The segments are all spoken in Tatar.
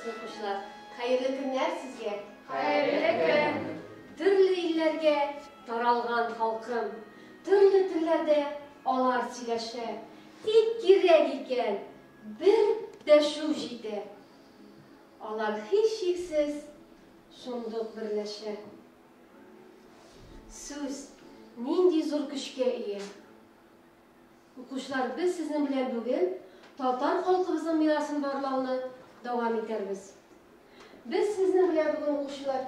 o'quvchilar. Xayrli kunlar sizga. Xayrli kun. Turli illarga taralgan xalqim, turli tillarda olar сөйләшә. Тик кирәк икән bir дәшү җитә. Алар һич шиксез шундук берләшә. Сүз нинди зур көчкә ия. Укучылар, без сезнең белән бүген татар халкыбызның мирасын барлауны дәвам итәрбез. Biz sizin белән бүген укучылар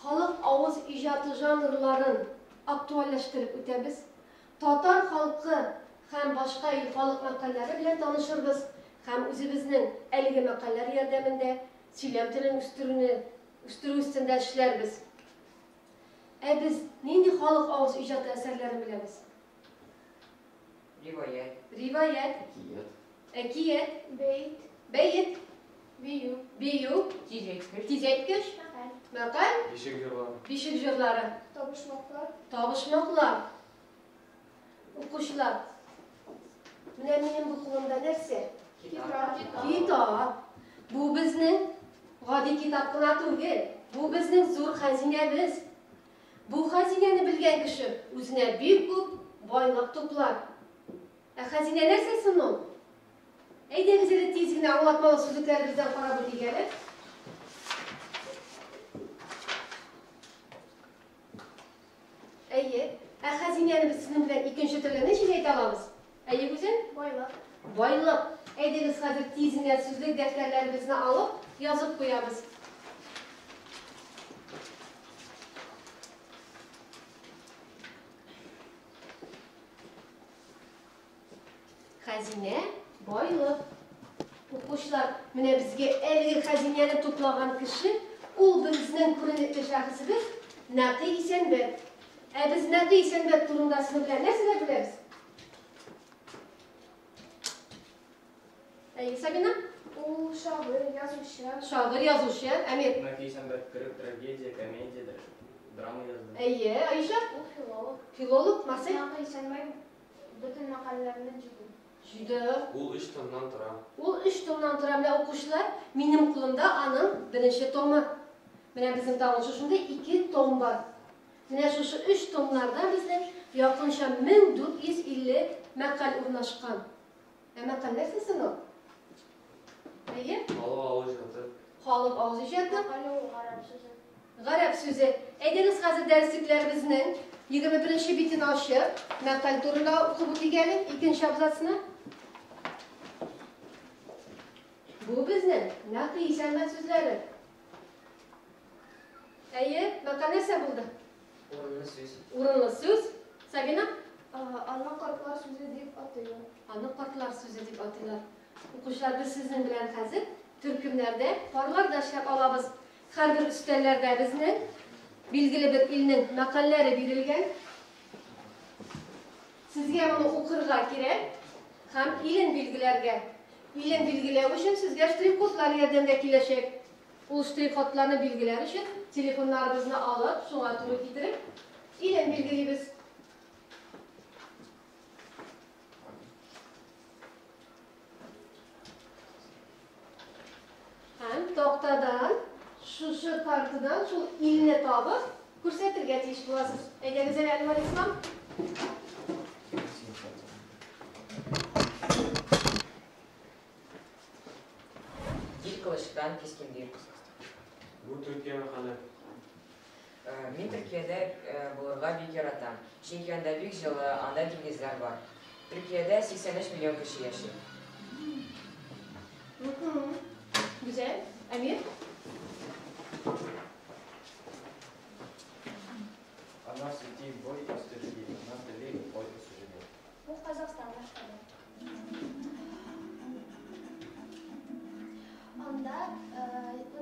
халык авыз иҗаты жанрларын актуальләштереп үтәбез. Татар халкы һәм башка ил халык мәкальләре белән танышырбыз һәм үзебезнең әлеге мәкальләр ярдәмендә сөйләм телен үстерү өстендә эшләрбез. Biz нинди халык авыз иҗаты әсәрләрен биләбез? Риваят, әкият, бәйт, бию, тизәткеч, мәкаль, бишек җырлары, табышмаклар. Укучылар, менә минем бу кулымда нәрсә? Китап. Бу безнең гади китап кына түгел. Бу безнең зур хәзинәбез. Бу хәзинәне белгән кеше үзенә бик күп байлык туплар. Хәзинә нәрсә соң ул? Әйдәгез әле тиз генә аңлатмалы сүзлекләребездән карап үтик әле. Хәзинәне без сезнең белән икенче төрле ничек әйтә алабыз? Үзен? Байлык. Әйдәгез хәзер тиз генә сүзлек дәфтәрләребезне алып, язып куябыз. Хәзинә, байлык. Укучылар, менә безгә әлеге хәзинәне туплаган кеше, ул безнең күренекле шәхесебез Нәкый Исәнбәт. Biz Nәкый Исәнбәт турында сезнең белән нәрсәләр беләбез? Сабина? Ул шагыйрь, язучы. Шагыйрь, язучы. Әмир? Нәкый Исәнбәт трагедия, комедия, драма язды. Айша? Ул филолог. Филолог, Марсель? Нәкый Исәнбәт бөтен мәкаләләрне җыйды. Ул 3 томнан тора. Ул 3 томнан тора. Менә укучылар, минем кулымда аның беренче томы. Менә безнең тагын шушында 2 том бар. Менә шушы 3 томнарда безнең якынча 1450 мәкаль урнашкан. Мәкаль нәрсә соң ул? Халык авыз иҗаты. Гарәп сүзе. Әйдәгез хәзер дәреслекләребезнең 21-нче битен ачып, мәкаль турында укып үтик әле, икенче абзацны. Бу безнең Нәкый Исәнбәт сүзләре. Мәкаль нәрсә булды? Урынлы сүз. Сабина? Аны картлар сүзе дип атыйлар. Аны картлар сүзе дип атыйлар. Укучылар, без сезнең белән хәзер төркемнәрдә, парларда эшләп алабыз. Һәрбер өстәлләрдә безнең билгеле бер илнең мәкальләре бирелгән. Сезгә моны укырга кирәк һәм илен билгеләргә. Илен билгеләү өчен сезгә штрих-кодлар ярдәмгә киләчәк. Ул штрих-кодларны билгеләр өчен телефоннарыбызны алып, шуңа туры китереп, илен билгелибез. Һәм тактадан, шушы картадан шул илне табып, күрсәтергә тиеш буласыз. Әйдәгез әле, Әнвәр Ислам. Ил кылычтан кескендер. Бу Төркия мәкале. Мин Төркиядә булырга бик яратам. Чөнки анда бик җылы, анда диңгезләр бар. Төркиядә 83 миллион кеше яши. Güzel. Әмир? Она сидит бой истории, на теле бой суждения. Ул Казакстанда эшләде. Анда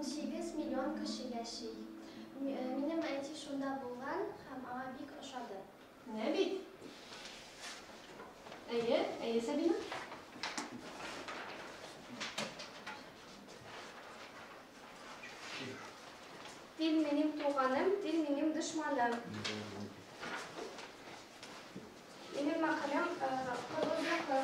18 миллион кеше яши. Минем әти шунда булган һәм аңа бик ошады. Менә бит. Сабина? Дил минем туганым, дил минем дошманым. Минем мәкаләм кыргыз якы.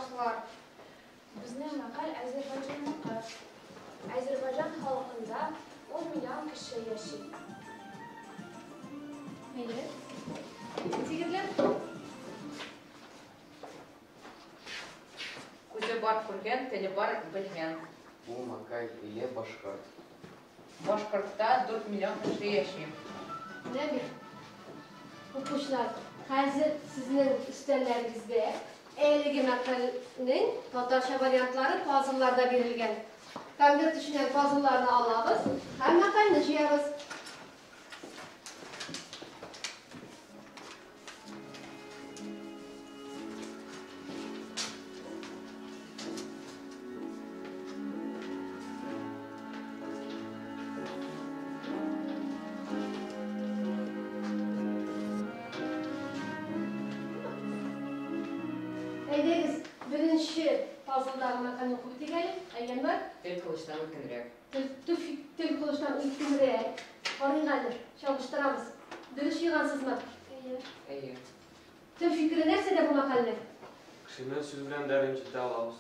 uşaqlar. Bizning maqal Azərbaycanniki. Azərbaycan xalqında 10 milyon kişi yaşayır. Evet. Yigitlar. Күзе бар күргән, теле бар белгән. Bu makal ile Башкорт. Башкортта 4 миллион кеше яши. Nabi. O'quvchilar, hozir sizning ustellangizda eyligi maqolning tatarcha variantlari puzzle'larda berilgan. Konvert tushgan puzzle'larni olamiz, har maqolni yozamiz. Eydeniz, birinchi puzzle'dagi maqolni o'qib o'taylik. Ayyanlar, Тел кылычтан үткенрәк. til qilishdan ultimrek, qarayqani, chalishtiramiz. Dilish yig'ansizmi? Әйе. Til fikri narsada bu maqolni? Kişinin söz bilen derinçlikte alabız.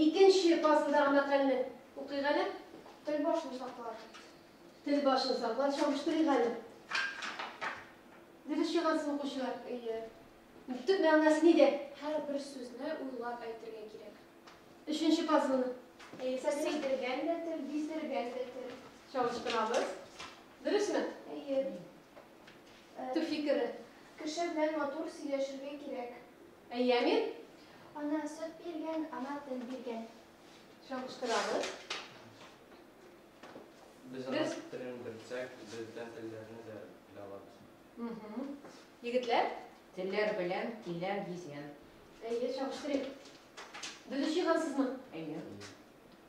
Ikkinchi puzzle'dagi maqolni o'qiyqani. Til boshini saqladi. Til boshini saqlab, chalishtirayqani. Dilish yig'ansizmi o'quvchilar? Tut ma'nosi nida? Har bir so'zni o'ylab aytishga kerak. Uchinchi puzzle'ni Sesiydirganda til, bizdirganda til. chalishtiramiz. Durustmi? Til fikri. Kishi bilan motor siylashishga kerak. Ayyamin Ona sut bergan, ana til bergan. chalishtiramiz. Biz ana tilini bilsek, bizden tillerini de bile alabız. Yigitlar, Телләр белән тилләр гизгән. chalishtiring. Dilish yig'ansizmi? Әйе.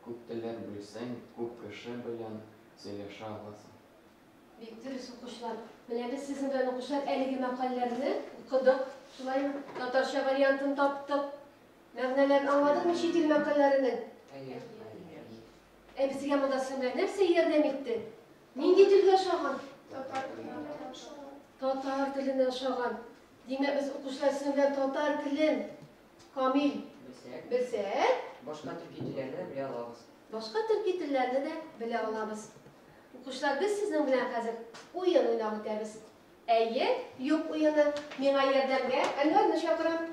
Күп телләр белсәң, күп кеше белән сөйләшә аласың. Viktor o'quvchilar, mana biz sizin bilan o'quvchilar eligi maqollarni o'qidik. Shulaymi? Tatarcha variantini topdik. Ma'nolarini angladikmi chet el maqollarining? Әйе. Bizga mudassimlar narsa yordam etdi. Nega tilga o'xshagan? Tatar tilini o'xshagan. Demak, biz o'quvchilar sizin bilan tatar tilin komil Белсәк, bilsak, башка төрки тилләрне белә алабыз. boshqa turkiy tillarni da bila olamiz. O'quvchilar, biz sizin bilan hozir o'yin o'ynab o'tamiz. Ayyi, yo'q o'yini menga yordamga Anvarni chaqiraman.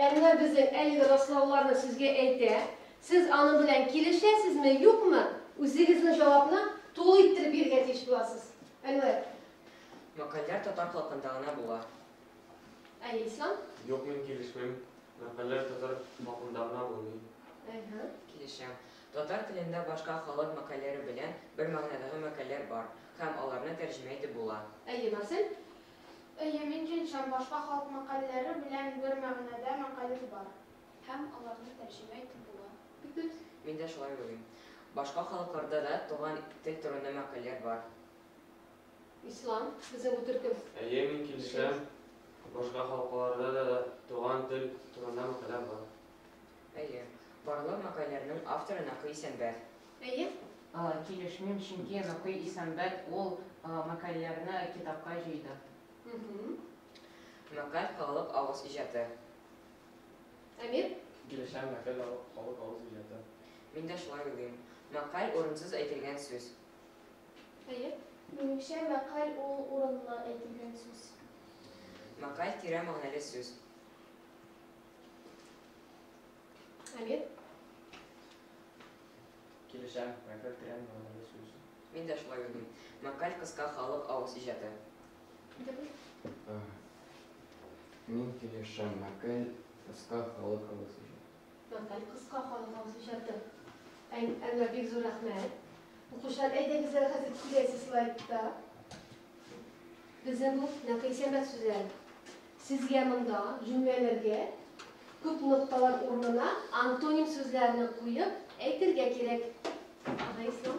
Anvar bizning elgi rasullarni sizga aytdi. Siz onun bilan kelishasizmi, yo'qmi? O'zingizni javobni to'liq ettirib bergan tesh bo'lasiz. Anvar, Makаллар татар халкында гына була. ayyi islom. Yok men gelişmem. Makaller Tatar bakımlarına bulunayım. Килешәм. Татар телендә башка халык макалләре белән бер мәгънәдәге макалләр бар һәм аларны тәрҗемә итеп була. Ayyi Marcel. Min kelisham boshqa xalq maqollari bilan bir ma'noda maqollar bor. Ham ularni tarjima etib bo'ladi. Мин дә шулай уйлыйм. Башка халыкларда да туган тел турында макалләр бар. İslam, bizim bu Türk'üm. Yemin kilişem. Başka halklarda da doğan dil turunda makaller var. Әйе. Барлык макалләрнең авторы Накый Сәнбәт. Ayyi. Килешмим, чөнки Накый Исәнбәт ул макалләрне китапка җыйды. Макаль халык авыз иҗаты. Amir. Kilişem makaller halk ağzı yedi. Мин дә шулай уйлыйм. Макаль урынсыз әйтелгән сүз. Ayyi. Минемчә, мақал ул урынлы әйтелгән сүз. Макаль тирә мәгънәле сүз. Amir. Kilişem makaller tren manada söz. Мин дә шулай уйлыйм. Макаль кыска халык авыз иҗаты. Мин килешәм макал кыска халык авызы. Makal kıska kalı havuzı şartı. Enver Bek zor rahmet. O'quvchilar, aydangizlar hozir kulaysiz slaydda. Bizim bu Nakay Sembek so'zlari. Sizga bunda jumlalarga ko'p nuqtalar o'rnina antonim so'zlarni qo'yib aytilga kerak. Islom.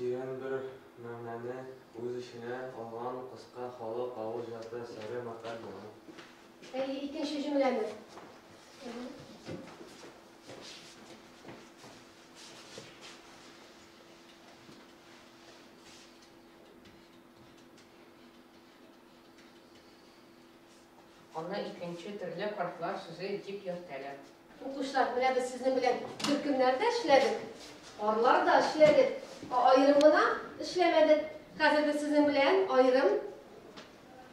Тирен bir мәгънәне үз içine алган кыска халык авыл жаты сәре макал була. İkinci cümlemi. Аны икенче төрле харфлар сүзе дип йөртәләр. Укушlar bile biz sizin bile türkümlerde işledik. Arlar da işledik. Ayrımına işlemedik. Hazır biz sizin bilen ayrım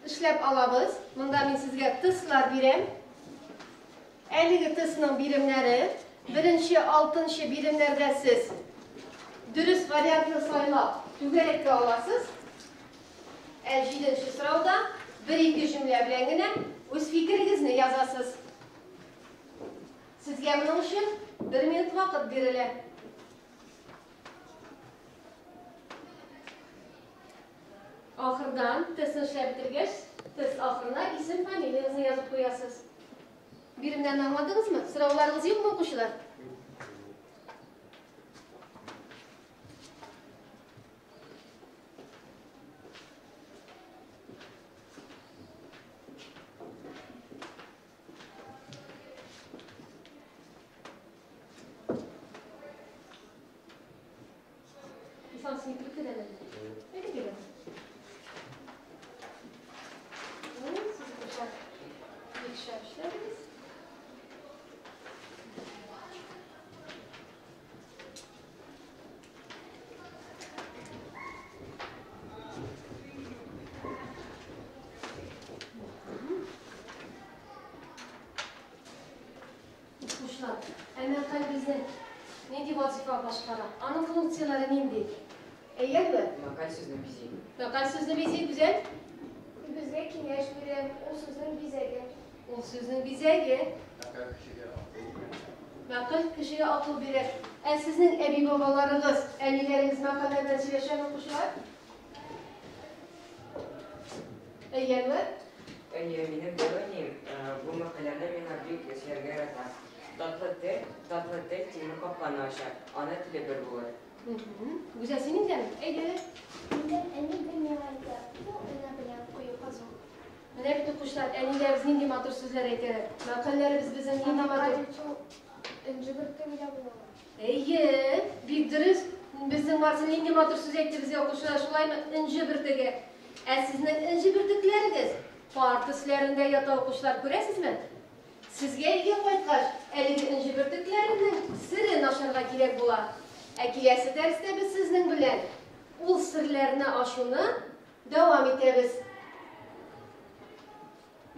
işlep alabız. Bunda ben sizge tıslar birem. 50 tısının birimleri. Birinci, 6. birimlerde siz dürüst varyantlı sayıla tügerekte olasınız. 7. sırada 1-2 cümle bilen yine öz fikrinizni yazasınız. Sizge bunun için 1 minut vakit verilir. Ahırdan tısını işlep bitirgeç, tıs ahırına isim familiyanızı yazıp koyasınız. Birimden anladınız mı? Sıravalarınız yok mu okuşlar? İnsan sinirlik edemedi. Öyle gibi. Siz okuşlar yetişmişlerdiniz. Kuşlar, hemen kalbinizde neydi vazife başkara? Anın fonksiyaları neydi? Eğer mi? Makal sözünü bizi. Bakal sözünü bize güzel. Bizge kengash berem, o so'zni bizga. O sözünü bize ge. Bakal kişiye akıl verir. Sizin ebi babalarınız, ellileriniz makallerden söyleşen okuşlar. Eğer mi? Benim görüneyim, bu makalede bana büyük eserler atar. Tatlı tel, timur kapkanı aşar. Ana tili bir bulur. Güzel senin de mi? Eğer. Minde eni bilmeyaydı. Bu öne bilen koyu kazı. Ne bütün kuşlar elinde bizim indimatör sözler eter. Makallerimiz bizim indimatör. Önce bir bile bulalım. Eğer bir dürüst bizim varsın indimatör söz etti bize okuşlar şulay mı? İnci bir tege. Sizin inci bir tıklarınız. Partislerinde yata okuşlar göresiniz mi? Sizge iyi koytkaş. Elinde inci bir tıklarının sırrını aşırıga gerek bular. Kilesi derste biz sizin bilen ul sırlarını aşını devam ederiz.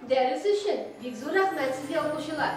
Ders için bir zor rahmet sizge okuşlar.